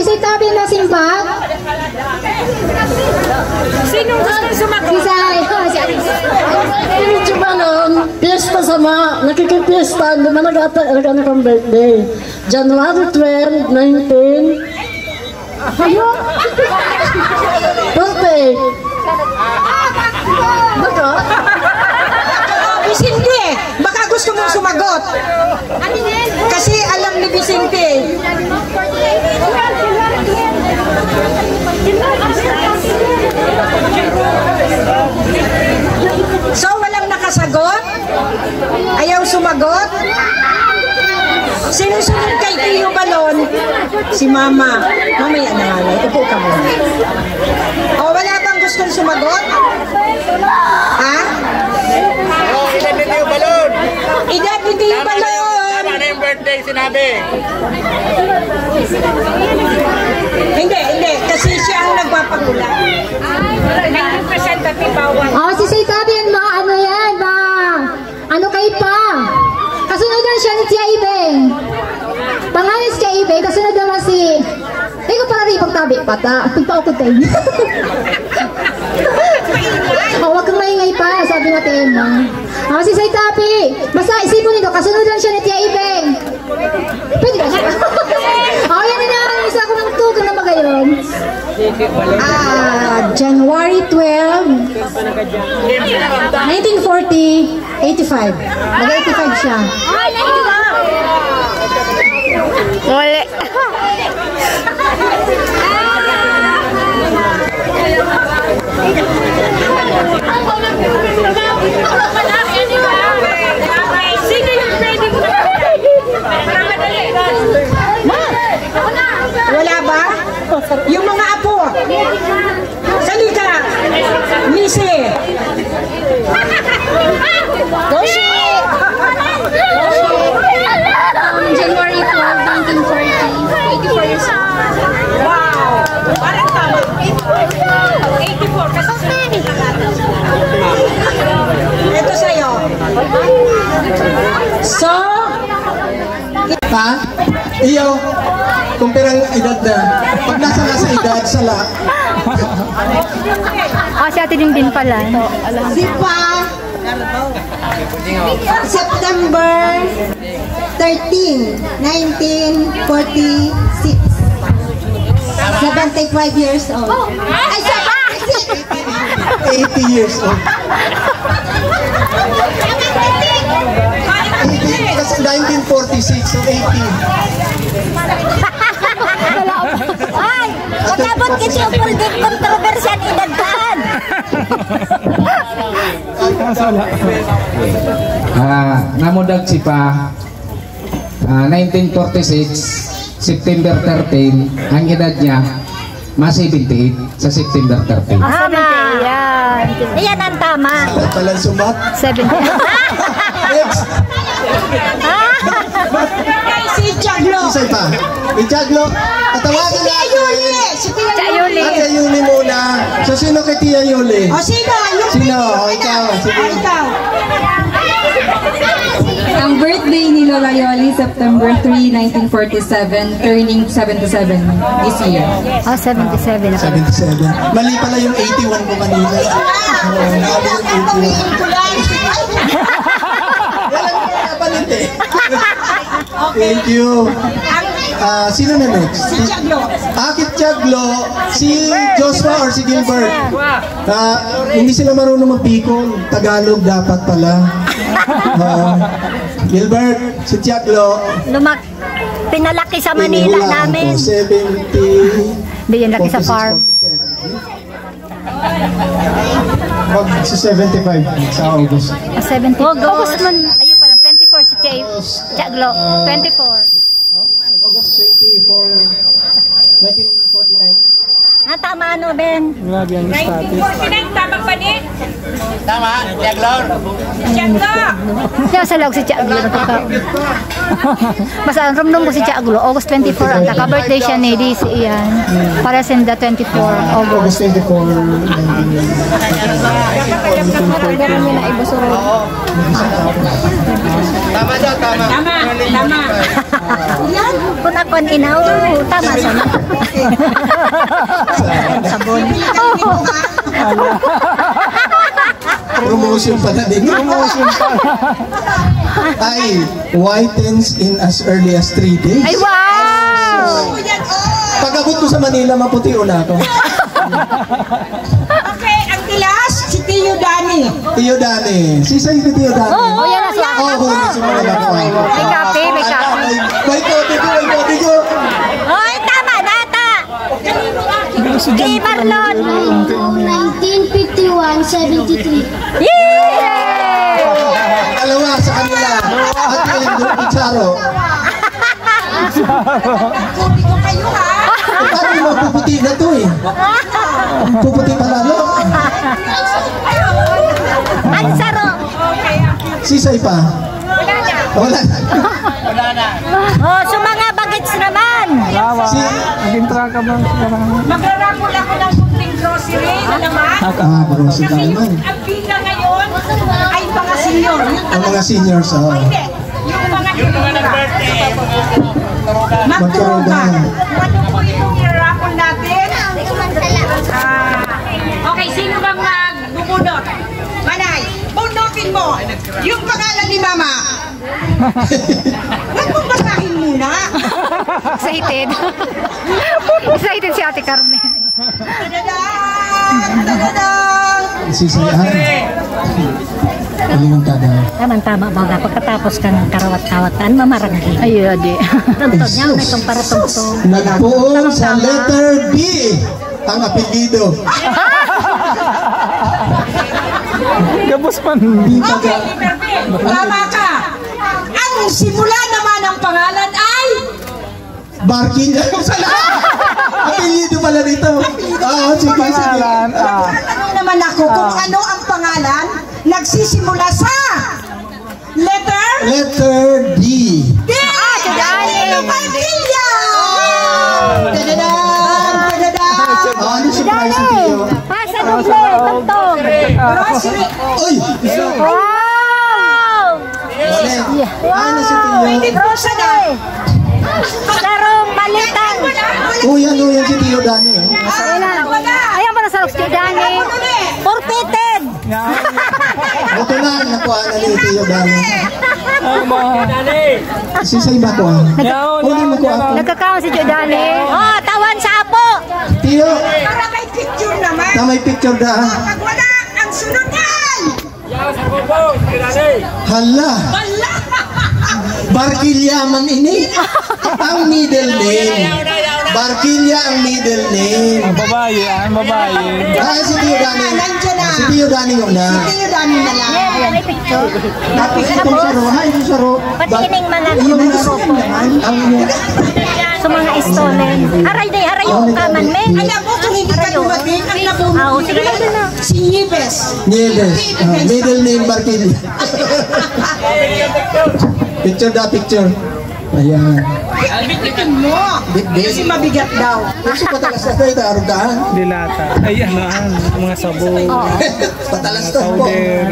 si Tabi na simpak? Sinong gusto sumagot? Si Sai. Medyo ba nun, piyesta sama, nakikipiesta, di ba nag-ano kang birthday? January 12, 19... Hayo? Birthday! Baka? Vicente, baka gusto mong sumagot. Kasi alam ni Vicente. So, walang nakasagot? Ayaw sumagot? Sinusunod kay Tio Balon? Si Mama. Mamaya na nga lang. Upo ka muna. O, wala bang gustong sumagot? Ha? Edad ni Tio Balon! Edad ni Tio Balon! Tama na yung birthday sinabi. Hindi. Kasi siya ang nagpapagula. 90% at ibawan. Oh, si Sai Tabi yan, ma. Ano yan, ma? Ano kay pa? Kasunodan siya ni Tia Ibeng. Pangalan si Tia Ibeng, kasunod naman si... Ay ko para rin pagtabi, pata. Pagpaukod tayo. Oh, wag kang maingay pa, sabi natin. Oh, si Sai Tabi. Basta isipon nito, kasunodan siya ni Tia Ibeng. Pwede ka siya. Oh, yan na naman. Isa ako ng tugan na magayon. January 12, 1940, 85. Mag-85 siya. Muli. Sino yung pwede mo? Wala ba? Yung mga apo. Salika. Lise. Doshi! January 12, 1940, 84 years old. Wow. Parang tama. 84 kasi ito sa'yo. So, ha? Iyo, kung pirang edad na, pag nasa edad, sala. Si Ate din pala. si Pa, September 13, 1946. 75 years old. Ay, 80 years old. 80, kasi 1946, so 80. Ay! Matabot kasi yung pulging kontrobersyan idaghan. Namudag si Pa 1946 September 13, ang edad niya mas 78 sa September 13. Tama! Yan. Yan ang tama. Palang sumat. 70. Next. si Chaglo. Isay pa. Ichaglo. Patawagin Si Tia Yuli. Si Tia Yuli. Tia Yuli muna. So, sino kay Tia Yuli? O, sino? Sino? Ikaw. Sige. Ikaw. Ang birthday ni Lola Yoli, September 3, 1947, turning 77 this year. 77. 77. Mali pala yung 81 ko kanina. Walang eh. Thank you. Sino na next? Si Chaglo. Akit Chaglo, si Joshua or si Gilbert? Hindi sila marunong mag-Bicol. Tagalog dapat pala. Gilbert, si Chaglo. Pinalaki sa Manila namin. 70. Hindi yan laki sa farm. Si 75 sa August. 70. August man. Ayun pa lang. 24 si Chaglo. 24. August 24, 1949. Tama ano, Ben? Grabe ang status. Tama ba ni? Tama, Jaglor. Siya sa log si Tiaglo. Basta ang ramdam ko si Tiaglo, August 24, ang taka-birthday siya ni DC iyan. Para sa 24 August. 24, Tama daw, tama. Tama. Yan, kung ako inaw, tama sana. Sabon. Promotion pala din. promotion pa. Ay, whitens in as early as 3 days. Ay, wow! Pag-abot ko sa Manila, maputi na ako. Okay, ang last, si Tio Dani. Tio Dani. Si Tio Dani. Oo, yan na siya. Oo, si mga bako. May kape, may kape. May kote ko. Hoy, tama, data! Kay Marlon! 1951-73. Yay! Dalawa sa kanila. At Andrew Pizarro. Kundi ko kayo ha. Paano mo puputi na to eh? Puputi pa lalo. Ansaro! Sisay pa. Wala na. Oh, so mga bagets naman! Si... Nag-intra ka ba? Maglarakol ako ng kunting grocery na naman. Bro, si Diamond. Ang pila ngayon ay mga senior. Ang mga seniors, oh. Hindi. Yung mga Birthday. magturugan. Ano po yung i-raffle natin? Okay, sino bang magbubunot? Manay, bunutin mo yung pangalan ni Mama. Huwag mong basahin muna. Excited. Excited si Ate Carmen. Tadadang! Tadadang! Sisayaan. Kalingan ka daw. Tama baga pagkatapos ka ng karawat-kawatan, mamaranggi. Ay, adi. Tantod niya, may itong paratong-tong. Nagpuong sa letter B ang apelido. Gabos man. Okay, tama ka. Ang simula naman ng pangalan ay Barkin. Apelido pala dito. Oo, sige. Tanong naman ako kung ano ang pangalan nagsisimula sa letter Letter D. D. Barquilla! Tadadang! Tadadang! Ano surprise si Tio? Pasa duble, tantong. Grocery! Uy! Wow! Ano si Tio? Hindi grocery! Sarong malitan. Uyan si Tio Dani. Wala! Ayan pa na sa Roxy Dani. Forfeited. Ito na, nakuha na ni Tio Dani. Sisay ba ko? Hindi mo ko ako. Nagkakaon si Jodani. Oh, tawan sa apo. Tio, Para may picture naman! na may picture da. Pag wala, ang sunod yan! Hala, Wala! Barquilla man ini. Ang middle name. Barquilla ang middle name. Babae, babae. Si Tio Dani. Nandiyan na! Si Tio Dani yung na. Tio Dani na lang. Yan, may picture. Tapos itong saro. Itong saro. Pati kining mga Yung saro naman. Ang sa mga stolen. Aray day, aray yung kaman, men. Alam mo kung hindi ka dumating, ang Oo, sige na. si Nieves. Nieves. Middle name Barquilla. Picture. Ayan. Bitin mo! Kasi mabigat daw. Kasi patalas na ito, arugdahan. Dilata. Ay, mga sabon. Patalas na po. Powder.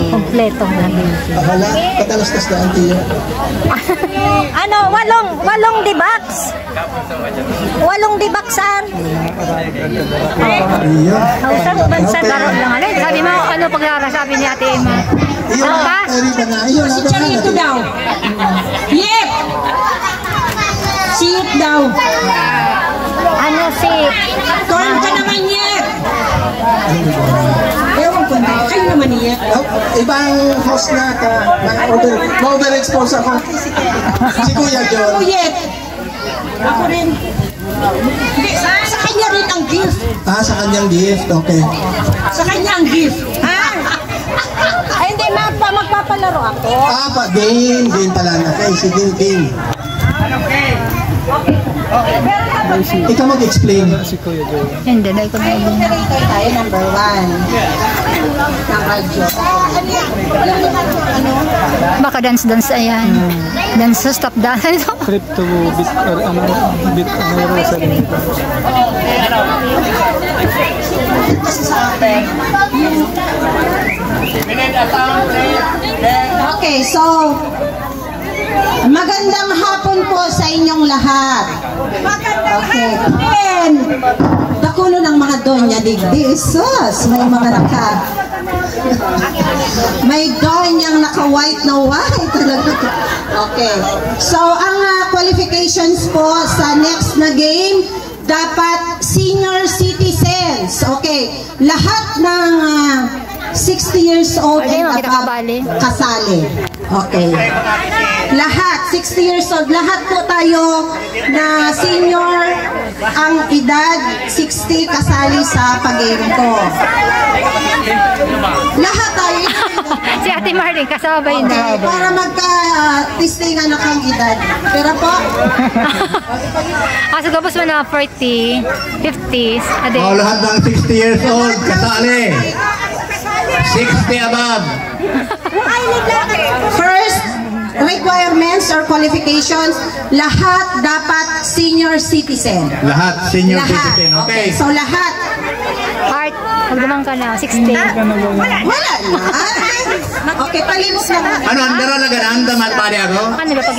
Kompletong lagi. Akala, patalas na ang tiyo. Ano, walong dibaks. Walong dibaksan. Iya. Hausang bansa laro lang. Ano, sabi mo, ano pagkakasabi ni Ate Emma? Iyon Ano ka? na, eri ba na? Iyon Si na, Charito daw. Yep! Siyip daw. Ano si... Corn ka naman, Yep! Ewan ko na. Kayo naman, Yep. Ibang host na ka. Ma-overexpose ako. Si Kuya John. Ako, Yep. Ako rin. Hindi, sa kanya rin ang gift. Sa kanyang gift. Okay. Sa kanya ang gift. Ha? Ay, hindi, magpapalaro ako. Game pala na. Okay, sige, game. Okay. Meron Ikaw mag-explain. Si Kuya Joe. Hindi, dahil ko na yun. Tayo number 1. Ng radyo. Baka dance-dance, ayan. Dance, stop dance. Trip to bit, or ano, bit, ano, sa Okay, so magandang hapon po sa inyong lahat. Okay. And dakulo ng mga donya digdi. Sus, may mga may donyang naka-white na white talaga. Okay. So ang qualifications po sa next na game, dapat senior citizens. Okay. Lahat ng 60 years old and above kasali. Okay. Lahat, 60 years old, lahat po tayo na senior ang edad 60 kasali sa pag-game ko. Lahat tayo. Si Ate Marlene, kasabay na. Okay, para magka-testingan na kang edad. Pero po? Kasi gabos mo na 40, 50s. Lahat ng 60 years old kasali. 60 above. First, requirements or qualifications, lahat dapat senior citizen. Lahat senior citizen. Okay. So lahat. Art, magdamang ka na, 60. Wala na. Okay, palimos na. Ano, andara lang ganang damat pare ako? Ano ba pag